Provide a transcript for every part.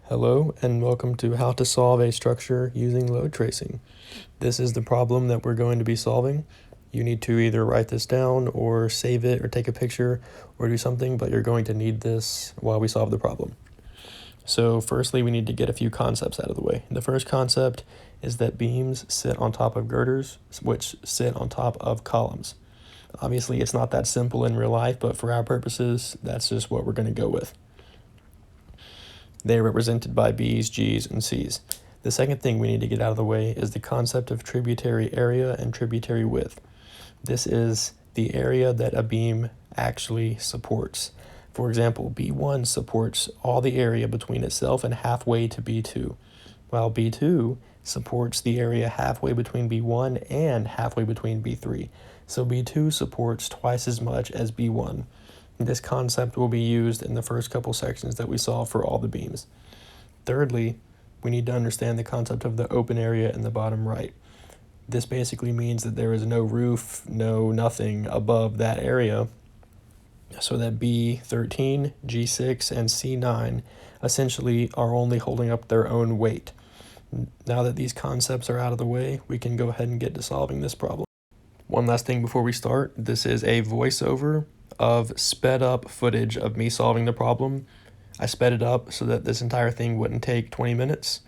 Hello and welcome to how to solve a structure using load tracing. This is the problem that we're going to be solving. You need to either write this down or save it or take a picture or do something, but you're going to need this while we solve the problem. So firstly, we need to get a few concepts out of the way. The first concept is that beams sit on top of girders, which sit on top of columns. Obviously, it's not that simple in real life, but for our purposes, that's just what we're going to go with. They are represented by B's, G's, and C's. The second thing we need to get out of the way is the concept of tributary area and tributary width. This is the area that a beam actually supports. For example, B1 supports all the area between itself and halfway to B2, while B2 supports the area halfway between B1 and halfway between B3. So B2 supports twice as much as B1. This concept will be used in the first couple sections that we saw for all the beams. Thirdly, we need to understand the concept of the open area in the bottom right. This basically means that there is no roof, nothing above that area, so that B13, G6, and C9 essentially are only holding up their own weight. Now that these concepts are out of the way, we can go ahead and get to solving this problem. One last thing before we start, this is a voiceover of sped up footage of me solving the problem. I sped it up so that this entire thing wouldn't take 20 minutes.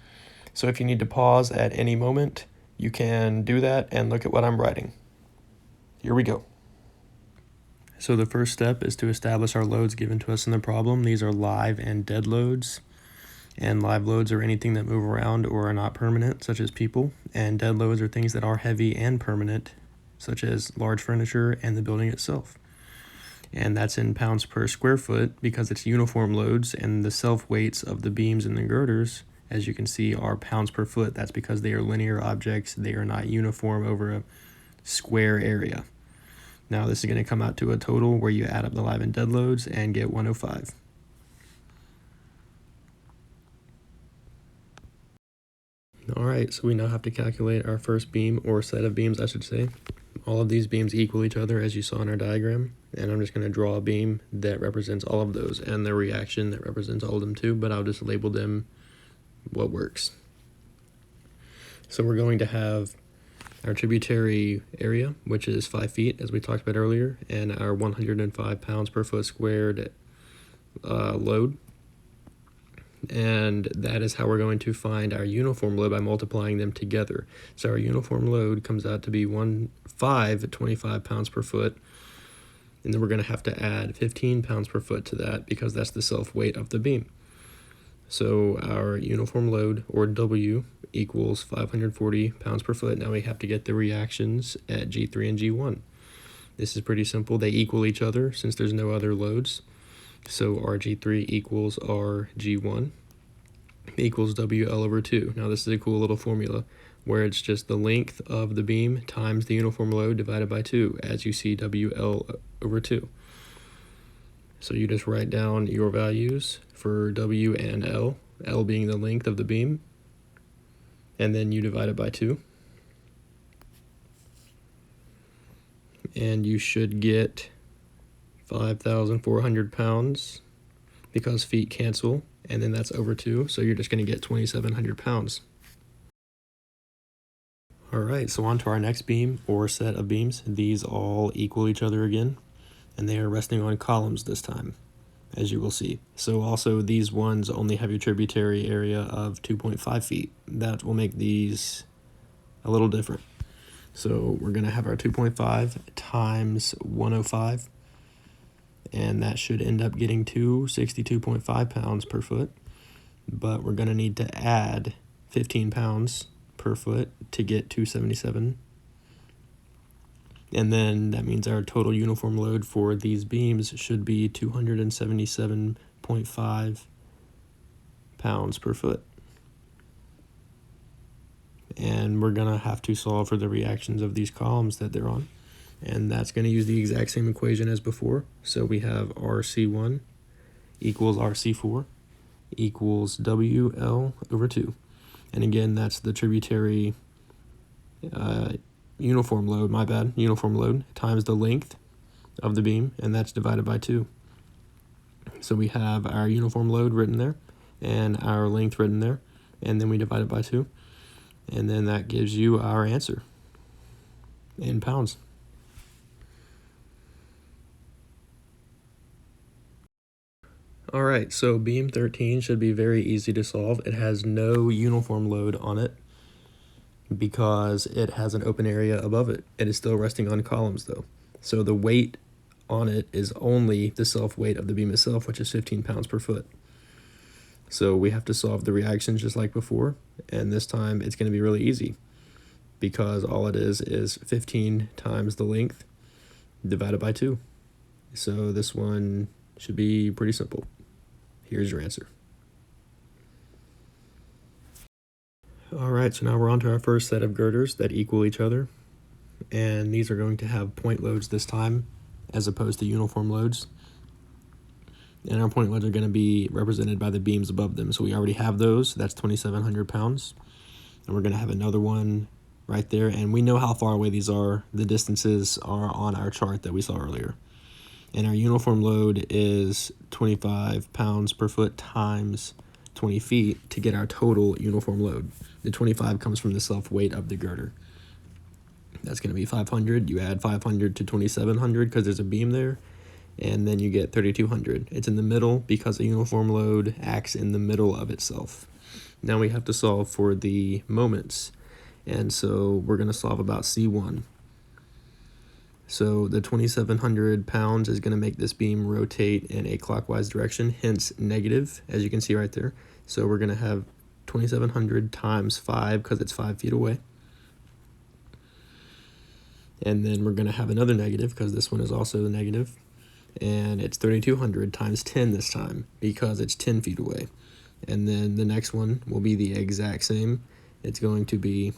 So if you need to pause at any moment, you can do that and look at what I'm writing. Here we go. So the first step is to establish our loads given to us in the problem. These are live and dead loads. And live loads are anything that move around or are not permanent, such as people. And dead loads are things that are heavy and permanent, such as large furniture and the building itself. And that's in pounds per square foot because it's uniform loads, and the self-weights of the beams and the girders, as you can see, are pounds per foot. That's because they are linear objects. They are not uniform over a square area. Now this is going to come out to a total where you add up the live and dead loads and get 105. All right, so we now have to calculate our first beam, or set of beams, I should say. All of these beams equal each other, as you saw in our diagram, and I'm just going to draw a beam that represents all of those and the reaction that represents all of them too, but I'll just label them what works. So we're going to have our tributary area, which is 5 feet, as we talked about earlier, and our 105 pounds per foot squared load. And that is how we're going to find our uniform load by multiplying them together. So our uniform load comes out to be 25 pounds per foot, and then we're going to have to add 15 pounds per foot to that because that's the self-weight of the beam. So our uniform load, or W, equals 540 pounds per foot. Now we have to get the reactions at G3 and G1. This is pretty simple. They equal each other since there's no other loads. So RG3 equals RG1 equals WL over 2. Now this is a cool little formula where it's just the length of the beam times the uniform load divided by 2, as you see WL over 2. So you just write down your values for W and L, L being the length of the beam, and then you divide it by 2. And you should get 5,400 pounds because feet cancel, and then that's over 2, so you're just going to get 2,700 pounds. All right, so on to our next beam or set of beams. These all equal each other again, and they are resting on columns this time, as you will see. So also these ones only have your tributary area of 2.5 feet. That will make these a little different. So we're going to have our 2.5 times 105, and that should end up getting to 62.5 pounds per foot. But we're going to need to add 15 pounds per foot to get 277. And then that means our total uniform load for these beams should be 277.5 pounds per foot. And we're going to have to solve for the reactions of these columns that they're on. And that's going to use the exact same equation as before. So we have RC1 equals RC4 equals WL over 2. And again, that's the tributary uniform load times the length of the beam, and that's divided by 2. So we have our uniform load written there, and our length written there, and then we divide it by 2, and then that gives you our answer in pounds. All right, so beam 13 should be very easy to solve. It has no uniform load on it because it has an open area above it. It is still resting on columns though. So the weight on it is only the self-weight of the beam itself, which is 15 pounds per foot. So we have to solve the reactions just like before, and this time it's going to be really easy because all it is 15 times the length divided by 2. So this one should be pretty simple. Here's your answer. All right, so now we're on to our first set of girders that equal each other, and these are going to have point loads this time as opposed to uniform loads. And our point loads are going to be represented by the beams above them. So we already have those. That's 2,700 pounds. And we're going to have another one right there. And we know how far away these are. The distances are on our chart that we saw earlier. And our uniform load is 25 pounds per foot times 20 feet to get our total uniform load. The 25 comes from the self-weight of the girder. That's going to be 500. You add 500 to 2,700 because there's a beam there, and then you get 3,200. It's in the middle because the uniform load acts in the middle of itself. Now we have to solve for the moments, and so we're going to solve about C1. So the 2,700 pounds is going to make this beam rotate in a clockwise direction, hence negative, as you can see right there. So we're going to have 2,700 times 5 because it's 5 feet away. And then we're going to have another negative because this one is also the negative. And it's 3,200 times 10 this time because it's 10 feet away. And then the next one will be the exact same. It's going to be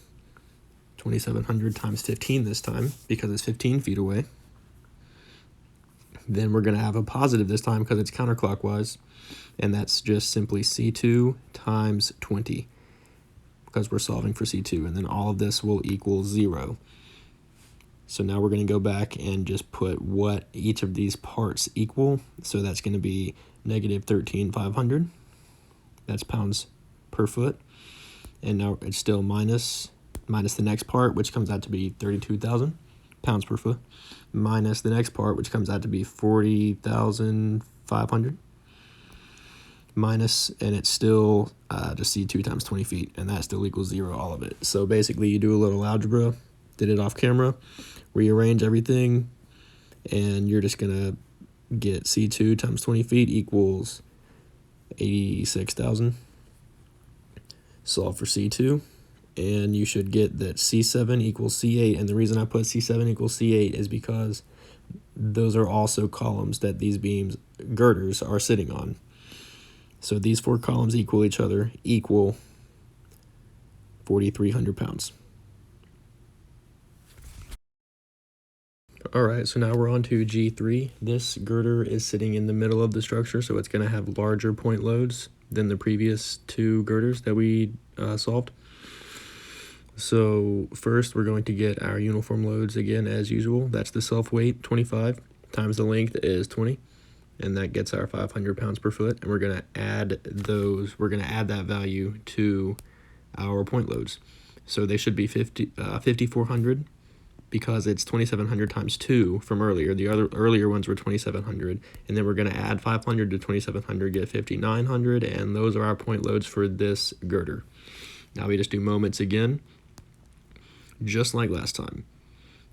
2,700 times 15 this time because it's 15 feet away. Then we're going to have a positive this time because it's counterclockwise. And that's just simply C2 times 20 because we're solving for C2. And then all of this will equal 0. So now we're going to go back and just put what each of these parts equal. So that's going to be negative 13,500. That's pounds per foot. And now it's still minus the next part, which comes out to be 32,000 pounds per foot, minus the next part, which comes out to be 40,500, minus, and it's still just C2 times 20 feet, and that still equals 0, all of it. So basically you do a little algebra, did it off camera, rearrange everything, and you're just going to get C2 times 20 feet equals 86,000. Solve for C2, and you should get that C7 equals C8. And the reason I put C7 equals C8 is because those are also columns that these beams, girders, are sitting on. So these 4 columns equal each other, equal 4,300 pounds. All right, so now we're on to G3. This girder is sitting in the middle of the structure, so it's going to have larger point loads than the previous 2 girders that we solved. So first we're going to get our uniform loads again as usual. That's the self-weight, 25, times the length is 20, and that gets our 500 pounds per foot. And we're going to add that value to our point loads. So they should be 5,400 because it's 2,700 times 2 from earlier. The other earlier ones were 2,700, and then we're going to add 500 to 2,700, get 5,900, and those are our point loads for this girder. Now we just do moments again, just like last time.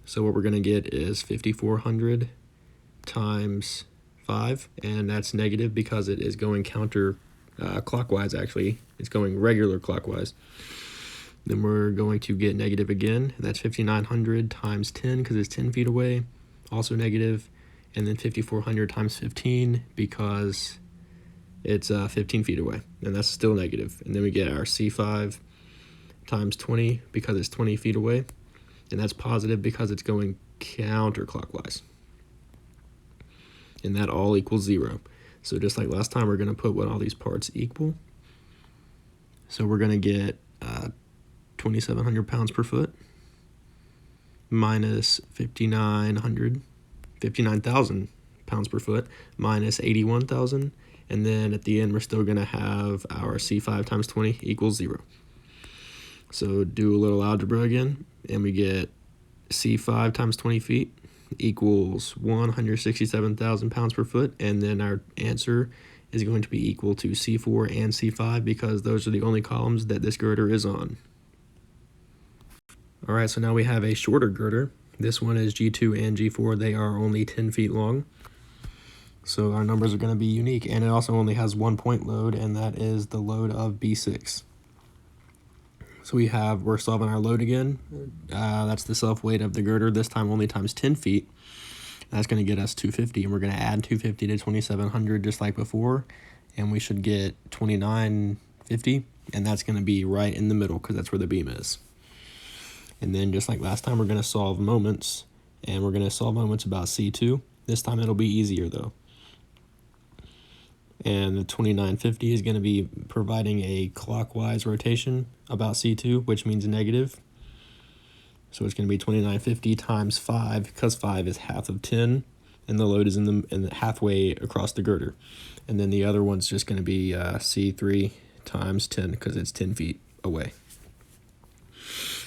So what we're going to get is 5,400 times 5, and that's negative because it is going clockwise, actually. It's going regular clockwise. Then we're going to get negative again. That's 5,900 times 10 because it's 10 feet away, also negative. And then 5,400 times 15 because it's 15 feet away, and that's still negative. And then we get our C5 times 20 because it's 20 feet away, and that's positive because it's going counterclockwise. And that all equals 0. So just like last time, we're going to put what all these parts equal. So we're going to get 2,700 pounds per foot minus 59,000 pounds per foot minus 81,000, And then at the end, we're still going to have our C5 times 20 equals 0. So do a little algebra again, and we get C5 times 20 feet equals 167,000 pounds per foot. And then our answer is going to be equal to C4 and C5 because those are the only columns that this girder is on. All right, so now we have a shorter girder. This one is G2 and G4. They are only 10 feet long. So our numbers are going to be unique, and it also only has 1 point load, and that is the load of B6. So we're solving our load again. That's the self weight of the girder, this time only times 10 feet. That's going to get us 250, and we're going to add 250 to 2,700 just like before, and we should get 2,950, and that's going to be right in the middle because that's where the beam is. And then just like last time, we're going to solve moments, and we're going to solve moments about C2. This time it'll be easier though. And the 2,950 is going to be providing a clockwise rotation about C2, which means negative. So it's going to be 2,950 times 5, because 5 is half of 10, and the load is in the halfway across the girder. And then the other one's just going to be C3 times 10, because it's 10 feet away.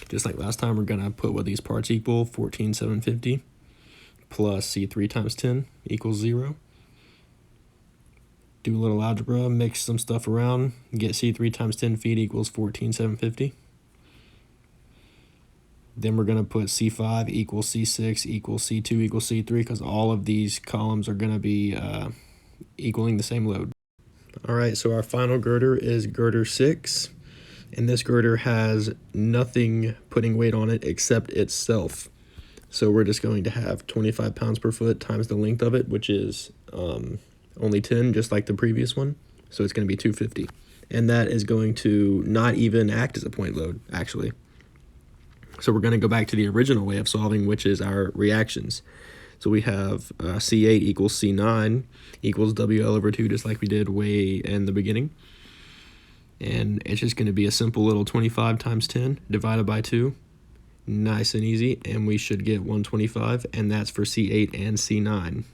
Just like last time, we're going to put what these parts equal, 14,750 plus C3 times 10 equals 0. Do a little algebra, mix some stuff around, get C3 times 10 feet equals 14,750. Then we're going to put C5 equals C6 equals C2 equals C3 because all of these columns are going to be equaling the same load. All right, so our final girder is girder 6, and this girder has nothing putting weight on it except itself. So we're just going to have 25 pounds per foot times the length of it, which is only 10, just like the previous one. So it's going to be 250. And that is going to not even act as a point load, actually. So we're going to go back to the original way of solving, which is our reactions. So we have C8 equals C9 equals WL over 2, just like we did way in the beginning. And it's just going to be a simple little 25 times 10 divided by 2. Nice and easy, and we should get 125, and that's for C8 and C9.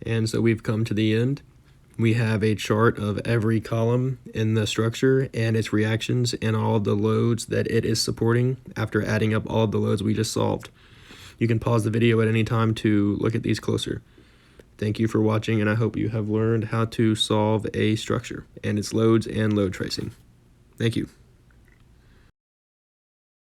And so we've come to the end. We have a chart of every column in the structure and its reactions and all the loads that it is supporting after adding up all the loads we just solved. You can pause the video at any time to look at these closer. Thank you for watching, and I hope you have learned how to solve a structure and its loads and load tracing. Thank you.